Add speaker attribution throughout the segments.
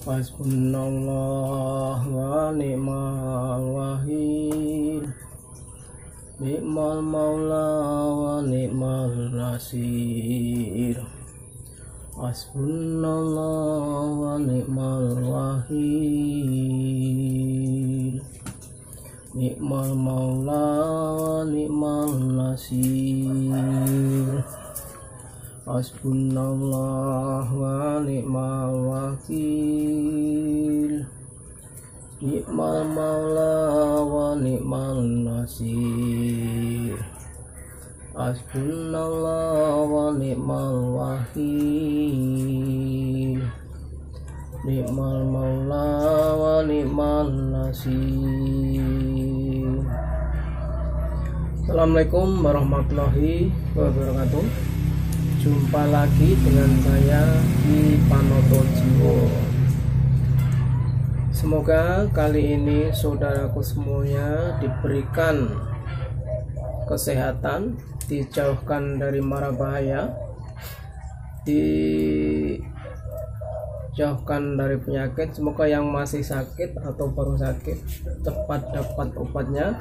Speaker 1: Hasbunallah wa ni'mal wakil, ni'mal maula wa ni'mal nasir. Hasbunallah wa ni'mal wakil, ni'mal maula wa ni'mal nasir. Hasbunallah wa ni'mal wakil, ni'mal maula wa ni'mal nasir. Hasbunallah wa ni'mal wakil, ni'mal maula wa ni'mal nasir. Assalamualaikum warahmatullahi wabarakatuh. Jumpa lagi dengan saya di Panoto Jiwo. Semoga kali ini saudaraku semuanya diberikan kesehatan, dijauhkan dari mara bahaya, dijauhkan dari penyakit. Semoga yang masih sakit atau baru sakit cepat dapat obatnya,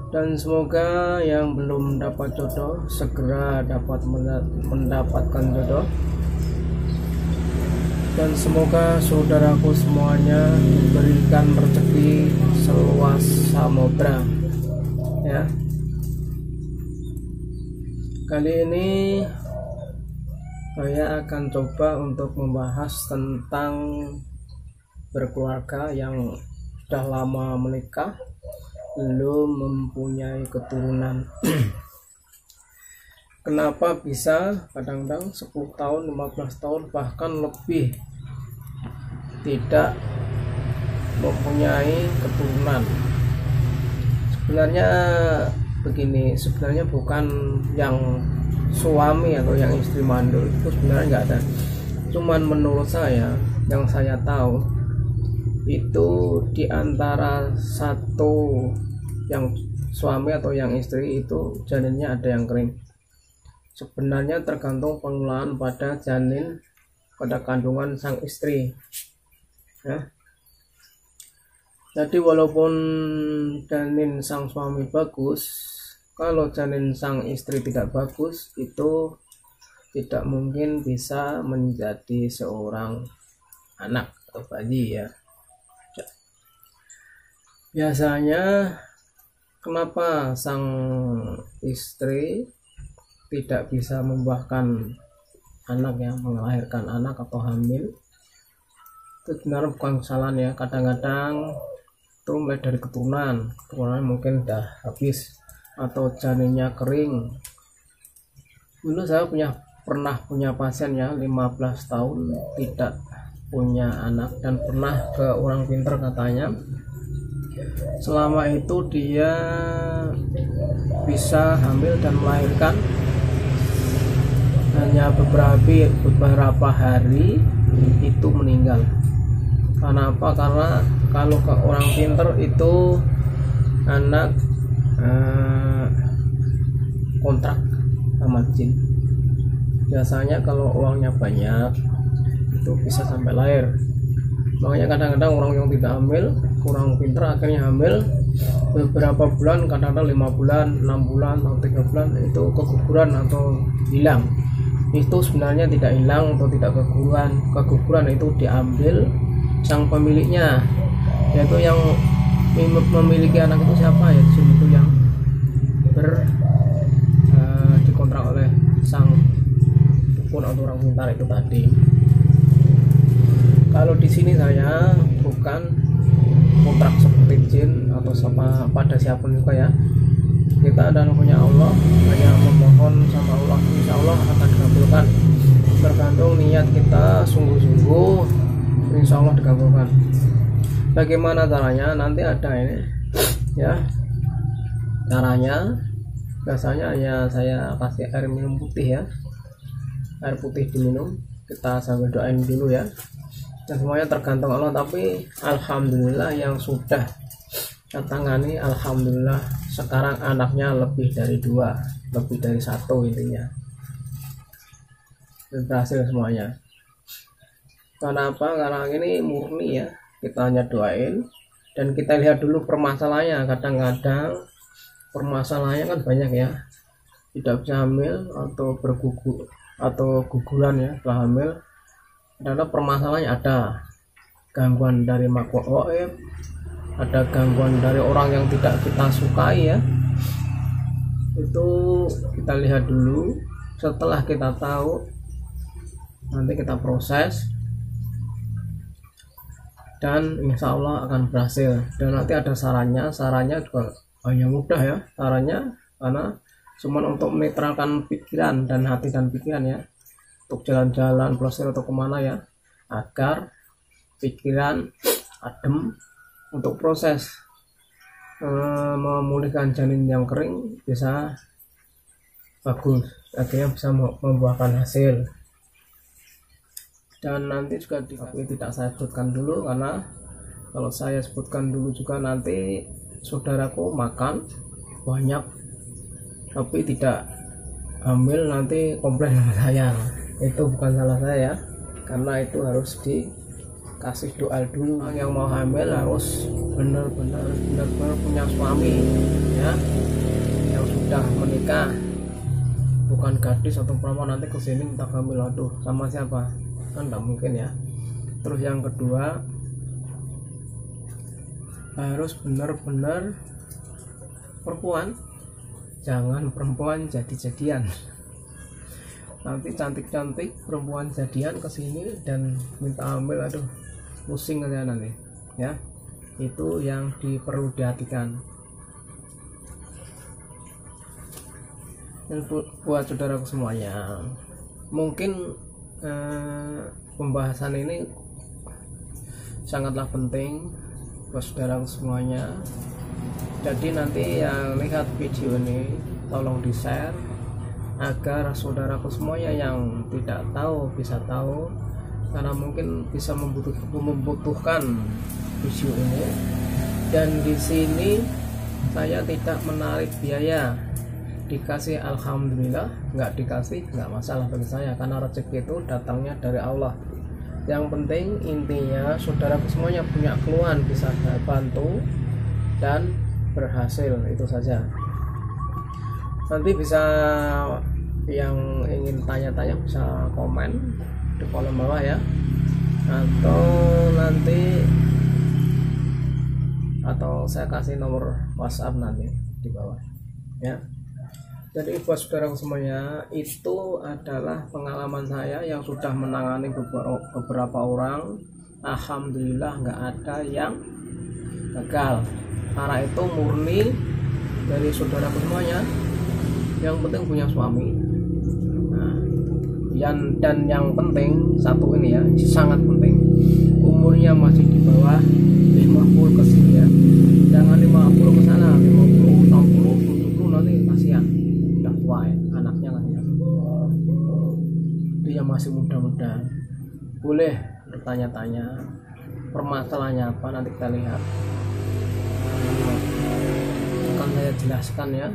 Speaker 1: dan semoga yang belum dapat jodoh segera dapat mendapatkan jodoh. Dan semoga saudaraku semuanya diberikan rezeki seluas samudra ya. Kali ini saya akan coba untuk membahas tentang berkeluarga yang sudah lama menikah belum mempunyai keturunan. Kenapa bisa kadang-kadang 10 tahun, 15 tahun bahkan lebih tidak mempunyai keturunan? Sebenarnya begini, sebenarnya bukan yang suami atau yang istri mandul, itu sebenarnya nggak ada. Cuman menurut saya, yang saya tahu itu di antara satu yang suami atau yang istri itu janinnya ada yang kering. Sebenarnya tergantung pengelolaan pada janin pada kandungan sang istri ya. Jadi walaupun janin sang suami bagus, kalau janin sang istri tidak bagus, itu tidak mungkin bisa menjadi seorang anak atau bayi ya. Biasanya kenapa sang istri tidak bisa membuahkan anak, yang melahirkan anak atau hamil, itu sebenarnya bukan kesalahan ya. Kadang-kadang itu mulai dari keturunan mungkin udah habis atau janinnya kering. Dulu saya pernah punya pasien ya, 15 tahun tidak punya anak, dan pernah ke orang pinter, katanya selama itu dia bisa hamil dan melahirkan hanya beberapa hari itu meninggal. Karena apa? Karena kalau ke orang pinter itu anak kontrak sama jin. Biasanya kalau uangnya banyak itu bisa sampai lahir. Makanya kadang-kadang orang yang tidak hamil, kurang pinter, akhirnya hamil beberapa bulan, kadang-kadang 5 bulan, 6 bulan, atau 3 bulan, itu keguguran atau hilang. Itu sebenarnya tidak hilang atau tidak keguguran, itu diambil sang pemiliknya, yaitu yang memiliki anak itu siapa ya, di sini itu yang dikontrak oleh sang dukun atau orang pintar itu tadi. Kalau di sini saya bukan kontrak seperti jin atau pada siapapun juga ya. Kita adalah punya Allah, hanya memohon sama Allah, insya Allah akan dikabulkan. Tergantung niat kita sungguh-sungguh, insya Allah dikabulkan. Bagaimana caranya? Nanti ada ini ya. Caranya biasanya ya saya kasih air minum putih ya, air putih diminum, kita sambil doain dulu ya. Dan semuanya tergantung Allah, tapi alhamdulillah yang sudah saya tangani, alhamdulillah sekarang anaknya lebih dari 2, lebih dari 1 intinya, dan berhasil semuanya. Karena apa? Karena ini murni ya, kita hanya doain dan kita lihat dulu permasalahannya. Kadang-kadang permasalahannya kan banyak ya, tidak bisa hamil atau bergugur atau guguran ya setelah hamil. Karena permasalahannya ada gangguan dari makhluk gaib, ada gangguan dari orang yang tidak kita sukai ya. Itu kita lihat dulu. Setelah kita tahu, nanti kita proses dan insya Allah akan berhasil. Dan nanti ada sarannya juga hanya mudah ya sarannya, karena cuman untuk menetralkan pikiran dan hati dan pikiran ya, untuk jalan-jalan proses atau kemana ya, agar pikiran adem, untuk proses memulihkan janin yang kering bisa bagus, akhirnya bisa membuahkan hasil. Dan nanti juga tidak saya sebutkan dulu, karena kalau saya sebutkan dulu juga nanti saudaraku makan banyak tapi tidak hamil, nanti komplain sama saya. Itu bukan salah saya, karena itu harus dikasih doa dulu. Yang mau hamil harus benar-benar punya suami ya, yang sudah menikah, bukan gadis atau perempuan nanti kesini minta hamil, aduh sama siapa, kan tidak mungkin ya. Terus yang kedua, harus benar-benar perempuan, jangan perempuan jadi-jadian. Nanti cantik-cantik perempuan jadian kesini dan minta hamil, aduh pusing aja nanti ya. Itu yang perlu dihatikan. Dan buat saudaraku semuanya, mungkin pembahasan ini sangatlah penting buat saudaraku semuanya. Jadi nanti yang lihat video ini tolong di share, agar saudaraku semuanya yang tidak tahu bisa tahu, karena mungkin bisa membutuhkan video ini. Dan di sini saya tidak menarik biaya, dikasih alhamdulillah, nggak dikasih nggak masalah bagi saya, karena rezeki itu datangnya dari Allah. Yang penting intinya saudaraku semuanya punya keluhan bisa bantu dan berhasil, itu saja. Nanti bisa yang ingin tanya-tanya bisa komen di kolom bawah ya, atau saya kasih nomor WhatsApp nanti di bawah ya. Jadi buat saudara semuanya, itu adalah pengalaman saya yang sudah menangani beberapa orang. Alhamdulillah nggak ada yang gagal, karena itu murni dari saudara semuanya. Yang penting punya suami. Nah, dan yang penting satu ini ya, sangat penting, umurnya masih di bawah 50 ke sini ya, jangan 50 ke sana, 50, 60, 70 nanti kasihan, udah tua ya anaknya kan ya. Dia masih muda-muda, boleh bertanya-tanya permasalahannya apa, nanti kita lihat, akan saya jelaskan ya.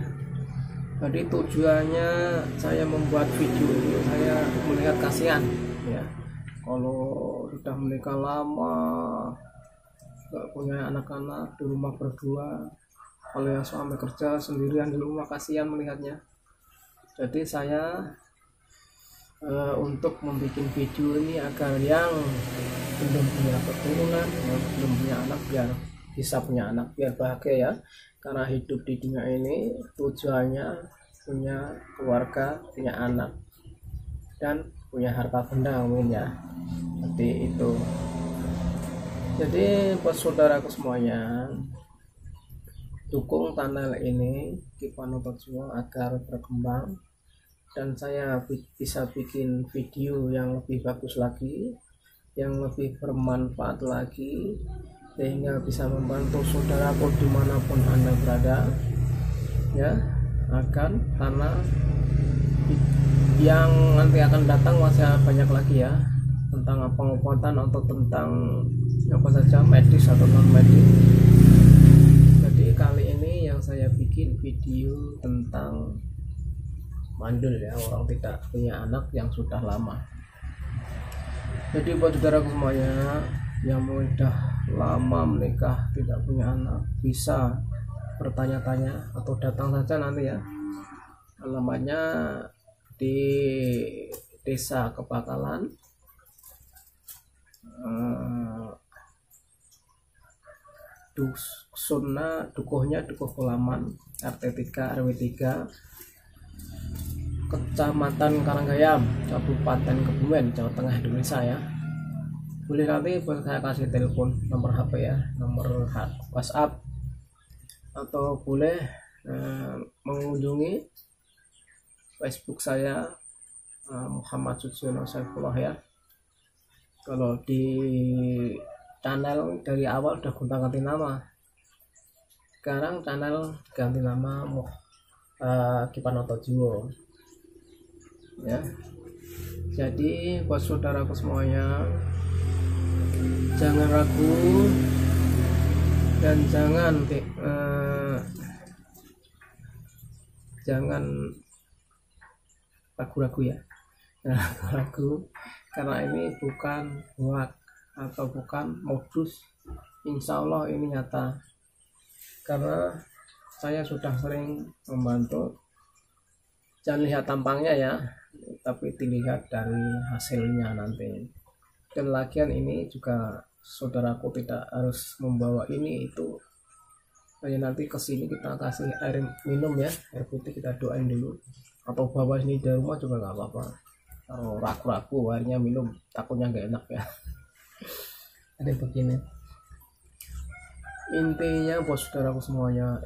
Speaker 1: Jadi tujuannya saya membuat video ini, saya melihat kasihan ya, kalau sudah menikah lama gak punya anak-anak, di rumah berdua, kalau yang suami kerja sendirian di rumah, kasihan melihatnya. Jadi saya untuk membuat video ini agar yang belum punya keturunan, yang belum punya anak, biar bisa punya anak, biar bahagia ya. Karena hidup di dunia ini tujuannya punya keluarga, punya anak, dan punya harta benda mungkin ya, seperti itu. Jadi buat saudaraku semuanya, dukung channel ini Kipano Berjuang agar berkembang, dan saya bisa bikin video yang lebih bagus lagi, yang lebih bermanfaat lagi, sehingga bisa membantu saudaraku dimanapun Anda berada ya. Karena yang nanti akan datang masih banyak lagi ya, tentang pengobatan atau tentang apa saja, medis atau non medis. Jadi kali ini yang saya bikin video tentang mandul ya, orang tidak punya anak yang sudah lama. Jadi buat saudaraku semuanya yang udah lama menikah tidak punya anak, bisa bertanya-tanya atau datang saja nanti ya, alamatnya di Desa Kebakalan, dukuhnya Dukuh Kulaman, RT 3 RW 3, Kecamatan Karanggayam, Kabupaten Kebumen, Jawa Tengah, Indonesia ya. Boleh nanti saya kasih telepon, nomor HP ya, nomor WhatsApp, atau boleh mengunjungi Facebook saya, Muhammad Sujono Saifullah ya. Kalau di channel dari awal udah gonta-ganti nama, sekarang channel ganti nama Kipanoto Jiwo ya. Jadi buat saudaraku semuanya, jangan ragu dan jangan ragu-ragu ya, ragu, karena ini bukan hoax atau bukan modus. Insya Allah ini nyata, karena saya sudah sering membantu. Jangan lihat tampangnya ya, tapi dilihat dari hasilnya nanti. Dan lagian ini juga saudaraku tidak harus membawa ini itu, hanya nanti kesini kita kasih air minum ya, air putih kita doain dulu, atau bawa sini dari rumah juga nggak apa-apa. Kalau ragu-ragu airnya minum takutnya nggak enak ya. Ada begini, intinya buat saudaraku semuanya,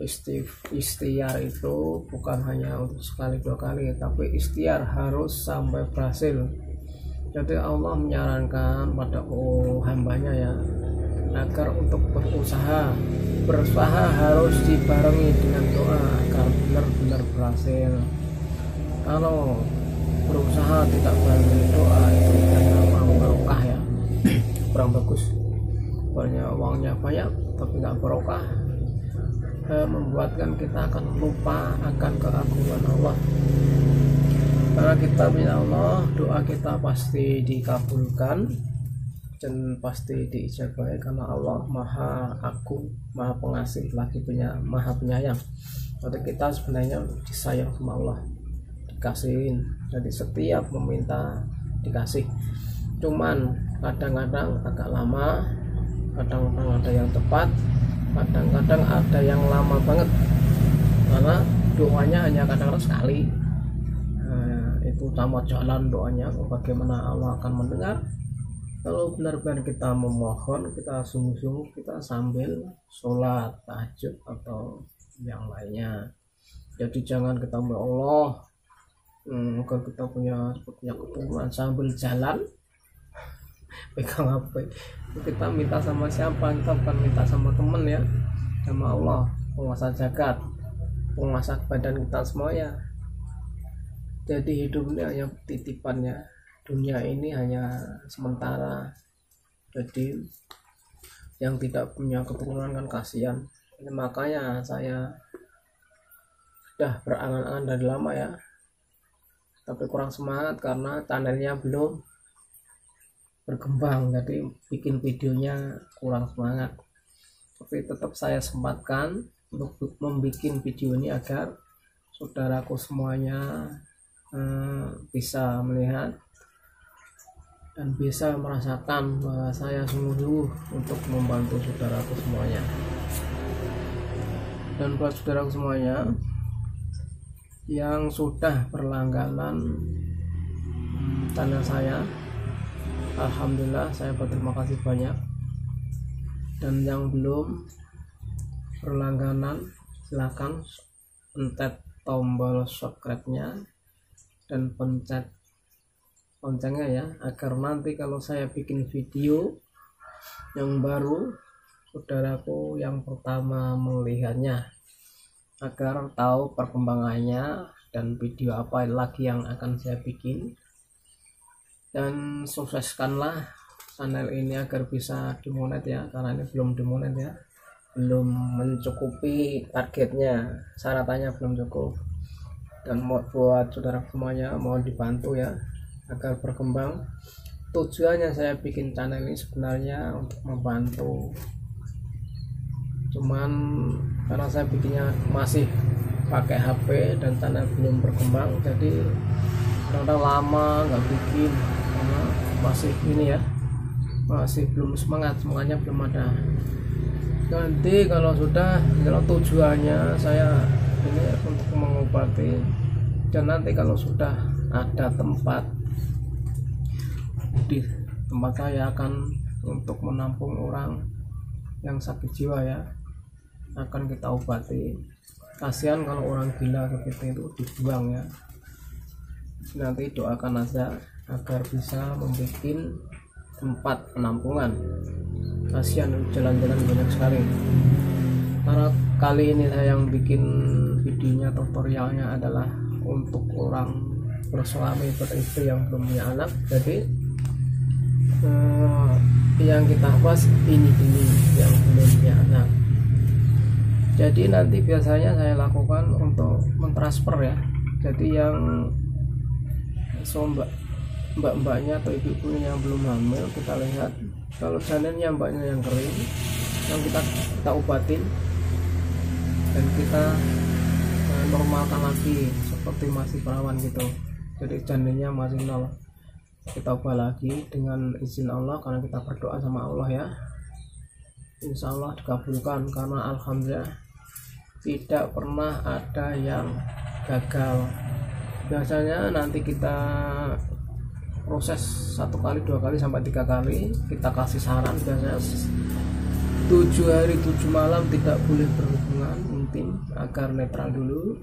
Speaker 1: ikhtiar itu bukan hanya untuk sekali dua kali, tapi ikhtiar harus sampai berhasil. Jadi Allah menyarankan pada hambanya ya, agar untuk berusaha harus dibarengi dengan doa agar benar-benar berhasil. Kalau berusaha tidak barengi doa itu karena barokah ya, kurang bagus. Banyak uangnya banyak tapi nggak barokah, membuatkan kita akan lupa akan keagungan Allah. Karena kita punya Allah, doa kita pasti dikabulkan dan pasti diijabahi, karena Allah Maha Agung, Maha Pengasih, lagi Maha Penyayang. Jadi kita sebenarnya disayang sama Allah, dikasihin. Jadi setiap meminta dikasih, cuman kadang-kadang agak lama, kadang-kadang ada yang cepat, kadang-kadang ada yang lama banget, karena doanya hanya kadang-kadang sekali. Itu tamat jalan doanya, bagaimana Allah akan mendengar kalau benar-benar kita memohon, kita sungguh-sungguh, kita sambil sholat tahajud atau yang lainnya. Jadi jangan kita Allah agar kita punya keturunan sambil jalan pegang HP. Kita minta sama siapa? Kita bukan minta sama temen ya, sama Allah, penguasa jagat, penguasa badan kita semuanya. Jadi hidup ini hanya titipannya, dunia ini hanya sementara. Jadi yang tidak punya keturunan kan kasihan. Ini makanya saya sudah berangan-angan dari lama ya, tapi kurang semangat karena channelnya belum berkembang, jadi bikin videonya kurang semangat. Tapi tetap saya sempatkan untuk membuat video ini agar saudaraku semuanya bisa melihat dan bisa merasakan bahwa saya sungguh-sungguh untuk membantu saudaraku semuanya. Dan buat saudaraku semuanya yang sudah berlangganan channel saya, alhamdulillah saya berterima kasih banyak. Dan yang belum berlangganan silahkan pencet tombol subscribe-nya dan pencet loncengnya ya, agar nanti kalau saya bikin video yang baru, saudaraku yang pertama melihatnya, agar tahu perkembangannya dan video apa lagi yang akan saya bikin. Dan sukseskanlah channel ini agar bisa dimonet ya, karena ini belum dimonet ya, belum mencukupi targetnya, syaratannya belum cukup. Dan buat saudara semuanya mohon dibantu ya agar berkembang tujuannya saya bikin channel ini sebenarnya untuk membantu, cuman karena saya bikinnya masih pakai HP dan channel belum berkembang, jadi kadang-kadang lama nggak bikin karena masih ini ya, masih belum semangatnya belum ada. Nanti kalau sudah, kalau tujuannya saya ini untuk mengobati, dan nanti kalau sudah ada tempat, di tempat saya akan untuk menampung orang yang sakit jiwa ya, akan kita obati. Kasihan kalau orang gila seperti itu dibuang ya. Nanti doakan aja agar bisa membuat tempat penampungan. Kasihan jalan-jalan banyak sekali. Karena kali ini saya yang bikin videonya, tutorialnya adalah untuk orang bersuami beristri yang belum punya anak. Jadi yang kita bahas ini yang belum punya anak. Jadi nanti biasanya saya lakukan untuk mentransfer ya. Jadi yang mbak-mbaknya atau ibu-ibunya yang belum hamil, kita lihat kalau janinnya mbaknya yang kering, yang kita obatin dan kita normalkan lagi seperti masih perawan gitu. Jadi janinnya masih nol, kita ubah lagi dengan izin Allah, karena kita berdoa sama Allah ya. Insya Allah dikabulkan, karena alhamdulillah tidak pernah ada yang gagal. Biasanya nanti kita proses 1 kali, 2 kali sampai 3 kali, kita kasih saran biasanya 7 hari 7 malam tidak boleh berhubungan intim agar netral dulu.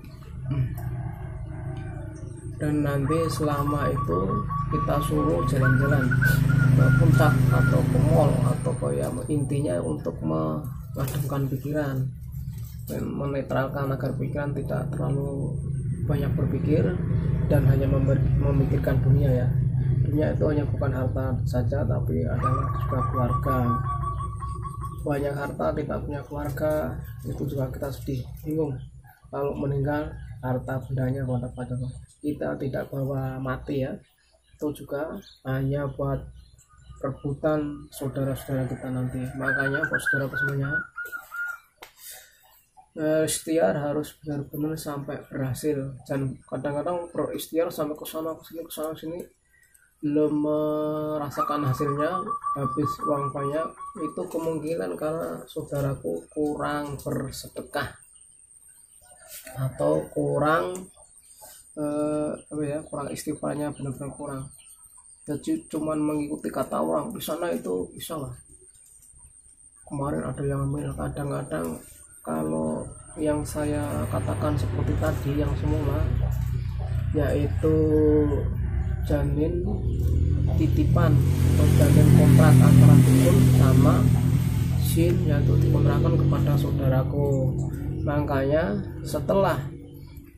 Speaker 1: Dan nanti selama itu kita suruh jalan-jalan ke puncak atau ke mall atau kayak, intinya untuk mengademkan pikiran dan menetralkan agar pikiran tidak terlalu banyak berpikir dan hanya memikirkan dunia ya. Dunia itu hanya bukan harta saja, tapi adalah juga keluarga. Banyak harta tidak punya keluarga, itu juga kita sedih, bingung. Kalau meninggal harta bendanya buat apa coba? Kita tidak bawa mati ya, itu juga hanya buat rebutan saudara-saudara kita nanti. Makanya buat saudara semuanya, ikhtiar harus benar-benar sampai berhasil. Dan kadang-kadang berikhtiar sampai ke sana sini belum merasakan hasilnya, habis uang banyak, itu kemungkinan karena saudaraku kurang bersedekah atau kurang kurang istighfarnya, benar-benar kurang. Jadi cuman mengikuti kata orang di sana itu bisa lah. Kemarin ada yang hamil, kadang-kadang kalau yang saya katakan seperti tadi yang semula, yaitu janin titipan atau janin kontrak antara dukun sama jin, yaitu dikontrakan kepada saudaraku. Makanya setelah,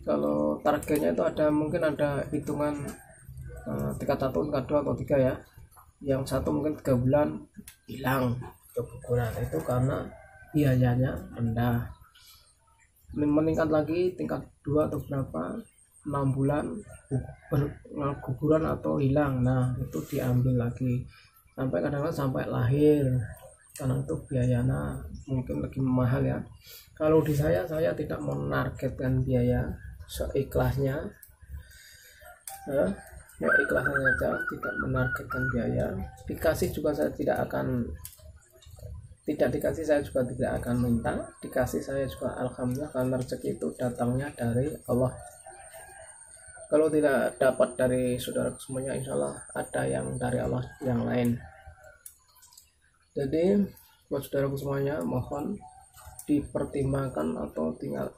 Speaker 1: kalau targetnya itu ada, mungkin ada hitungan tingkat 1, tingkat 2 atau 3 ya. Yang satu mungkin 3 bulan hilang keguguran, itu karena biayanya rendah. Meningkat lagi tingkat 2 atau berapa, 6 bulan guguran atau hilang, nah itu diambil lagi sampai kadang-kadang sampai lahir, karena itu biayanya mungkin lebih mahal ya. Kalau di saya tidak menargetkan biaya, seikhlasnya ya, ikhlasnya saja, tidak menargetkan biaya. Dikasih juga saya tidak dikasih, saya juga tidak akan minta. Dikasih saya juga alhamdulillah, karena rezeki itu datangnya dari Allah. Kalau tidak dapat dari saudara semuanya, insya Allah ada yang dari Allah yang lain. Jadi buat saudaraku semuanya, mohon dipertimbangkan atau tinggal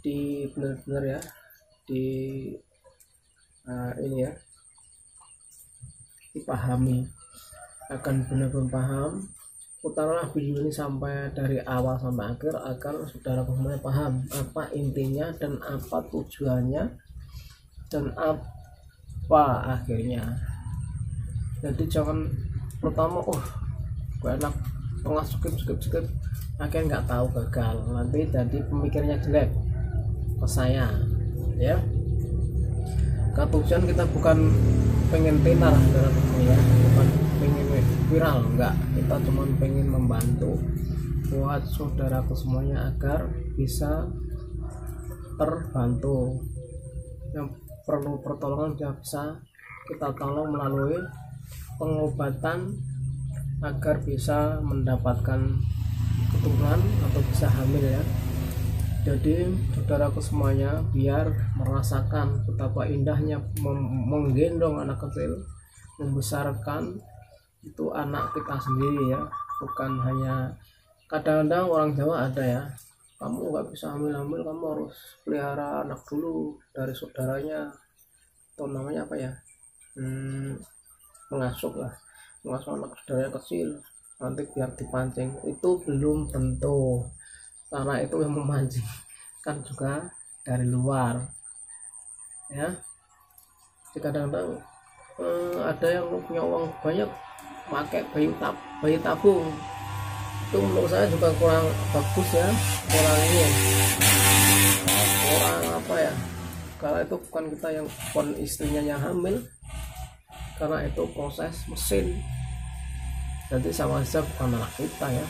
Speaker 1: di benar-benar ya, di ini ya, dipahami, akan benar-benar paham. Putarlah video ini sampai dari awal sampai akhir agar saudara semuanya paham apa intinya dan apa tujuannya dan apa akhirnya. Jadi jangan pertama gue enak tengah skip akhirnya nggak tahu, gagal, nanti jadi pemikirnya jelek ke saya ya. Tujuan kita bukan pengen tenar ya, bukan viral, enggak, kita cuma pengen membantu buat saudaraku semuanya agar bisa terbantu, yang perlu pertolongan bisa kita tolong melalui pengobatan agar bisa mendapatkan keturunan atau bisa hamil ya. Jadi saudaraku semuanya, biar merasakan betapa indahnya menggendong anak kecil, membesarkan itu anak kita sendiri ya, bukan hanya kadang-kadang orang Jawa ada ya, kamu nggak bisa hamil, kamu harus pelihara anak dulu dari saudaranya, atau namanya apa ya, mengasuh anak saudaranya kecil nanti biar dipancing. Itu belum tentu, karena itu yang memancing kan juga dari luar ya. Jadi kadang-kadang ada yang punya uang banyak pakai bayi tabung, itu menurut saya juga kurang bagus ya, kurang apa ya, karena itu bukan kita yang, bukan istrinya yang hamil, karena itu proses mesin, jadi sama saja bukan anak kita ya,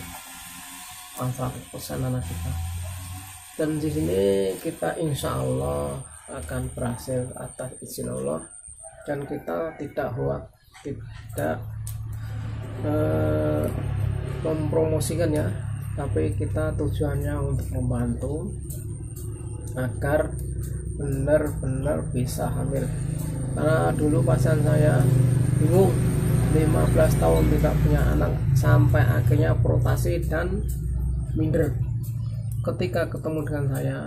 Speaker 1: 100% anak kita. Dan di sini kita insya Allah akan berhasil atas izin Allah, dan kita tidak mempromosikan ya, tapi kita tujuannya untuk membantu agar benar-benar bisa hamil. Karena dulu pasangan saya bingung, 15 tahun tidak punya anak, sampai akhirnya protasi dan minder. Ketika ketemu dengan saya,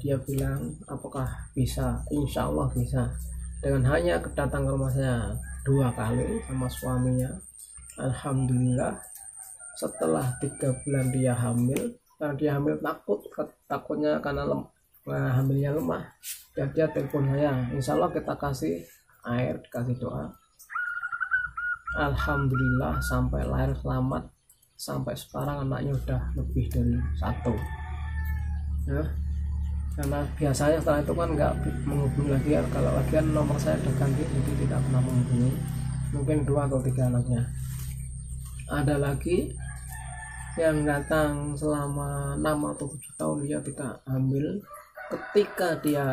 Speaker 1: dia bilang apakah bisa, insya Allah bisa, dengan hanya kedatang ke rumah saya 2 kali sama suaminya. Alhamdulillah setelah 3 bulan dia hamil, karena dia hamil takutnya karena hamilnya lemah, dan dia telepon saya, insya Allah kita kasih air, kasih doa. Alhamdulillah sampai lahir selamat, sampai sekarang anaknya udah lebih dari 1 ya. Karena biasanya setelah itu kan nggak menghubungi lagi ya, kalau lagi kan nomor saya udah ganti, jadi tidak pernah menghubungi, mungkin 2 atau 3 anaknya. Ada lagi yang datang selama 6 atau 7 tahun dia tidak hamil, ketika dia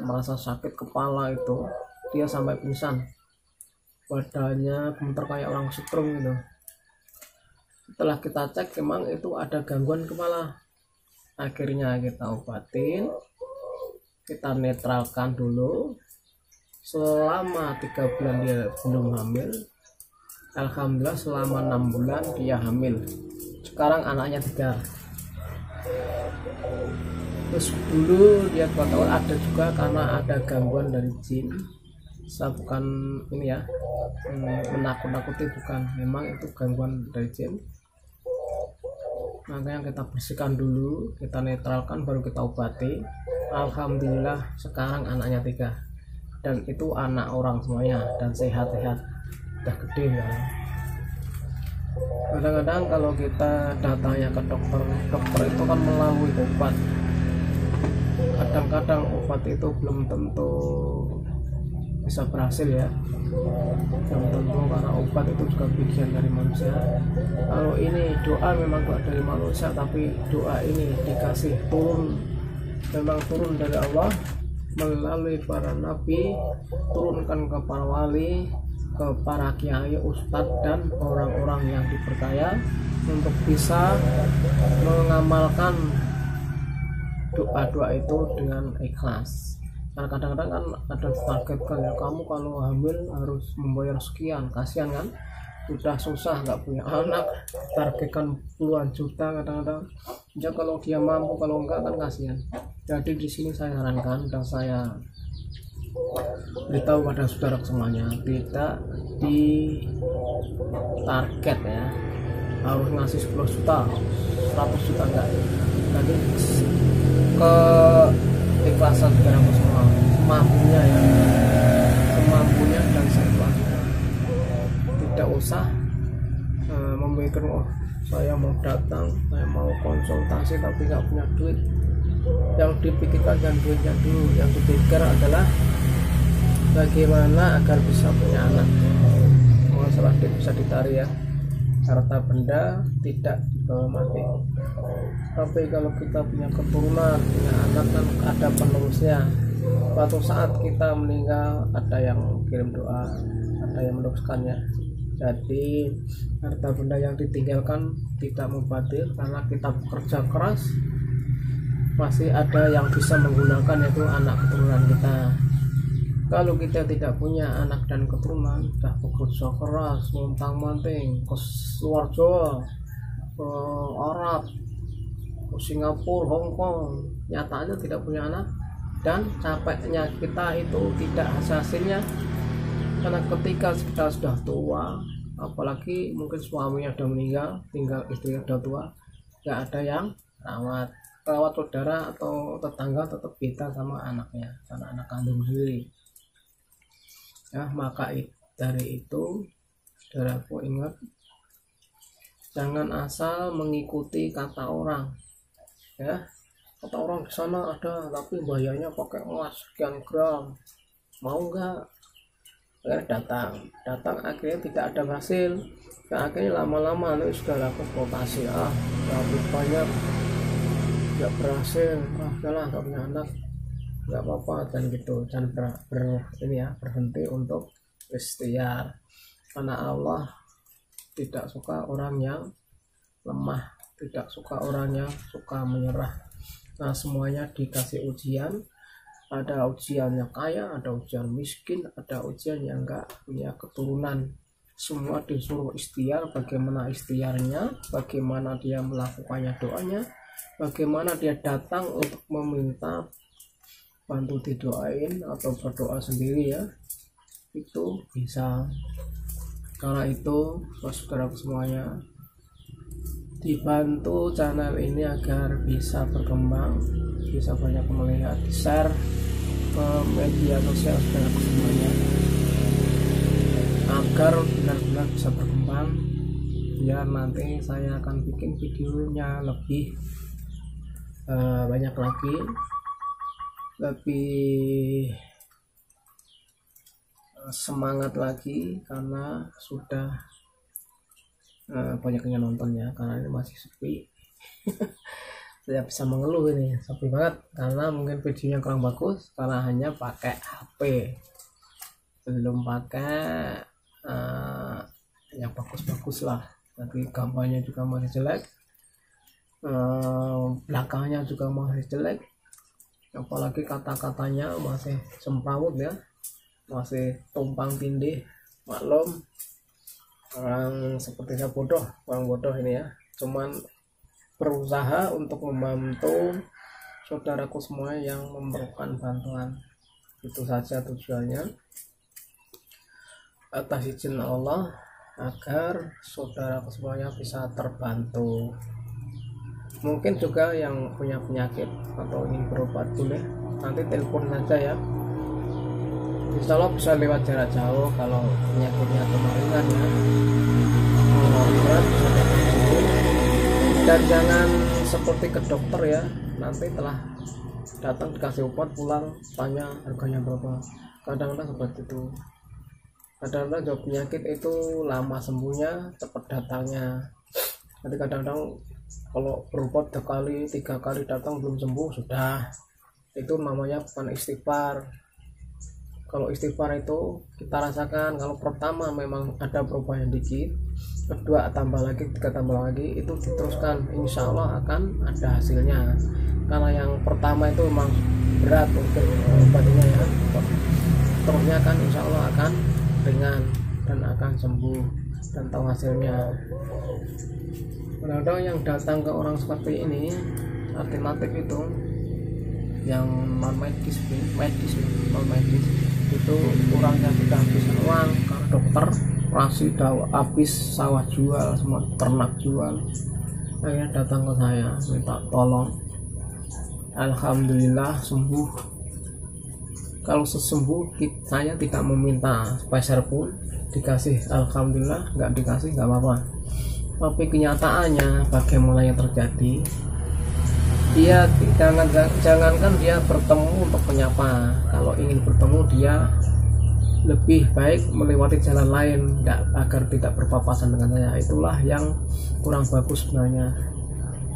Speaker 1: merasa sakit kepala itu dia sampai pingsan, badannya gemeter kayak orang setrum gitu. Setelah kita cek memang itu ada gangguan kepala, akhirnya kita obatin, kita netralkan dulu selama 3 bulan dia belum hamil. Alhamdulillah selama 6 bulan dia hamil, sekarang anaknya 3. Terus dulu dia 2 tahun ada juga karena ada gangguan dari jin. Saya bukan ini ya, menakut-nakuti, bukan, memang itu gangguan dari jin. Makanya kita bersihkan dulu, kita netralkan, baru kita obati. Alhamdulillah sekarang anaknya 3, dan itu anak orang semuanya dan sehat-sehat, udah gede ya. Kadang-kadang kalau kita datanya ke dokter itu kan melalui obat, kadang-kadang obat itu belum tentu bisa berhasil ya, belum tentu, karena obat itu juga bagian dari manusia. Kalau ini doa memang doa dari manusia, tapi doa ini dikasih turun, memang turun dari Allah melalui para nabi, turunkan ke para wali, ke para kiai, ustadz, dan orang-orang yang dipercaya untuk bisa mengamalkan doa-doa itu dengan ikhlas. Karena kadang-kadang kan ada targetkan ya, kamu kalau hamil harus membayar sekian, kasihan kan, udah susah nggak punya anak, targetkan puluhan juta kadang-kadang. Ya kalau dia mampu, kalau enggak kan kasihan. Jadi di sini saya sarankan dan saya beritahu pada saudara semuanya, tidak di target ya harus ngasih 10 juta 100 juta, enggak. Nanti ke ikhlasan saudara semua, semampunya ya, semampunya dan seikhlasnya. Tidak usah memikir, oh saya mau datang, saya mau konsultasi tapi nggak punya duit. Yang dipikirkan dan duitnya dulu, yang dipikir adalah bagaimana agar bisa punya anak. Masalah bisa ditarik ya. harta benda tidak dibawa mati. Tapi kalau kita punya keturunan, punya anak, kan ada penerusnya. Suatu saat kita meninggal, ada yang kirim doa, ada yang meneruskannya. Jadi harta benda yang ditinggalkan tidak mubadir, karena kita bekerja keras, masih ada yang bisa menggunakan, yaitu anak keturunan kita. Kalau kita tidak punya anak dan keturunan, sudah bekerja keras, montang-manting ke luar Jawa, ke Arab, ke Singapura, Hong Kong, nyatanya tidak punya anak, dan capeknya kita itu tidak hasilnya, karena ketika kita sudah tua, apalagi mungkin suaminya sudah meninggal, tinggal istrinya sudah tua, nggak ada yang rawat saudara atau tetangga, tetap kita sama anaknya, karena anak kandung sendiri. Ya, maka dari itu saudaraku ingat, jangan asal mengikuti kata orang. Ya, kata orang di sana ada, tapi bayarnya pakai emas sekian gram, mau nggak? Datang akhirnya tidak ada hasil. Nah, akhirnya lama-lama itu sudah laku eksploitasi, habis banyak nggak berhasil, udahlah nggak punya anak, nggak apa-apa, dan gitu, dan berhenti untuk ikhtiar, karena Allah tidak suka orang yang lemah, tidak suka orang yang suka menyerah. Nah, semuanya dikasih ujian, ada ujian yang kaya, ada ujian miskin, ada ujian yang enggak punya keturunan. Semua disuruh ikhtiar, bagaimana ikhtiarnya, bagaimana dia melakukannya doanya, bagaimana dia datang untuk meminta bantu didoain atau berdoa sendiri, ya itu bisa. Karena itu saudara semuanya, dibantu channel ini agar bisa berkembang, bisa banyak melihat, share ke media sosial saudara semuanya, agar benar-benar bisa berkembang, biar nanti saya akan bikin videonya lebih banyak lagi, lebih semangat lagi, karena sudah banyak yang nontonnya, karena ini masih sepi. Saya bisa mengeluh, ini sepi banget karena mungkin videonya kurang bagus, karena hanya pakai HP, belum pakai yang bagus-bagus lah. Tapi gambarnya juga masih jelek, belakangnya juga masih jelek, apalagi kata-katanya masih semrawut, ya masih tumpang tindih. Maklum, orang seperti saya bodoh, orang bodoh ini, ya cuman berusaha untuk membantu saudaraku semua yang memerlukan bantuan, itu saja tujuannya, atas izin Allah, agar saudaraku semuanya bisa terbantu. Mungkin juga yang punya penyakit atau ingin berobat, boleh nanti telepon saja, ya insya Allah bisa lewat jarak jauh. Kalau penyakitnya kemarin, ya berat bisa dapat sembuh. Dan jangan seperti ke dokter, ya nanti telah datang dikasih obat, pulang tanya harganya berapa. Kadang-kadang seperti itu. Kadang-kadang jauh penyakit itu lama sembuhnya, cepat datangnya. Nanti kadang-kadang kalau berobat 2 kali 3 kali datang belum sembuh, sudah itu namanya bukan istighfar. Kalau istighfar itu kita rasakan, kalau pertama memang ada perubahan dikit, kedua tambah lagi, 3 tambah lagi, itu diteruskan, insya Allah akan ada hasilnya. Karena yang pertama itu memang berat mungkin obatnya, ya terusnya kan insya Allah akan ringan dan akan sembuh dan tahu hasilnya. Kadang-kadang yang datang ke orang seperti ini alternatif itu yang non medis, itu kurangnya kita habis uang, karena dokter masih habis, sawah jual, semua ternak jual, akhirnya datang ke saya minta tolong. Alhamdulillah sembuh. Kalau sesembuh saya tidak meminta peser pun, dikasih alhamdulillah, nggak dikasih nggak apa-apa. Tapi kenyataannya bagaimana yang terjadi, dia jangankan dia bertemu untuk menyapa, kalau ingin bertemu dia lebih baik melewati jalan lain agar tidak berpapasan dengan saya. Itulah yang kurang bagus sebenarnya.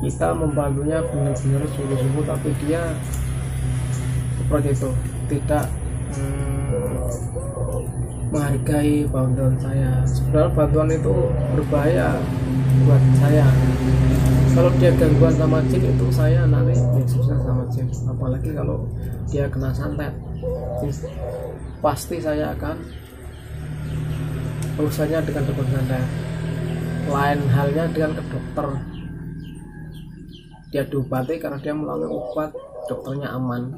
Speaker 1: Kita membantunya benar-benar sungguh-sungguh, tapi dia seperti itu, tidak menghargai bantuan saya. Sebenarnya bantuan itu berbahaya buat saya. Kalau dia gangguan sama jin, itu saya nanti susah sama jin. Apalagi kalau dia kena santet, pasti saya akan urusannya dengan dukun santet. Lain halnya dengan ke dokter, dia diobati karena dia melalui obat, dokternya aman.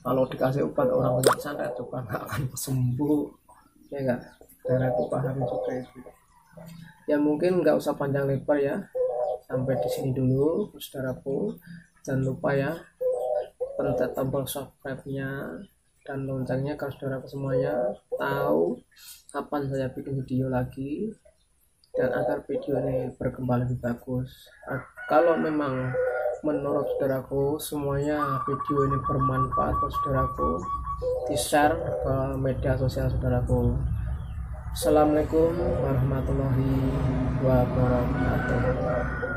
Speaker 1: Kalau dikasih obat orang punya santet juga nggak akan sembuh, ya enggak? Karena itu paham juga itu. Ya mungkin nggak usah panjang lebar ya, sampai di sini dulu saudaraku. Jangan lupa ya, pencet tombol subscribe-nya dan loncengnya agar saudaraku semuanya tahu kapan saya bikin video lagi, dan agar video ini berkembang lebih bagus. Kalau memang menurut saudaraku semuanya video ini bermanfaat buat saudaraku, di-share ke media sosial saudaraku. Assalamualaikum warahmatullahi wabarakatuh.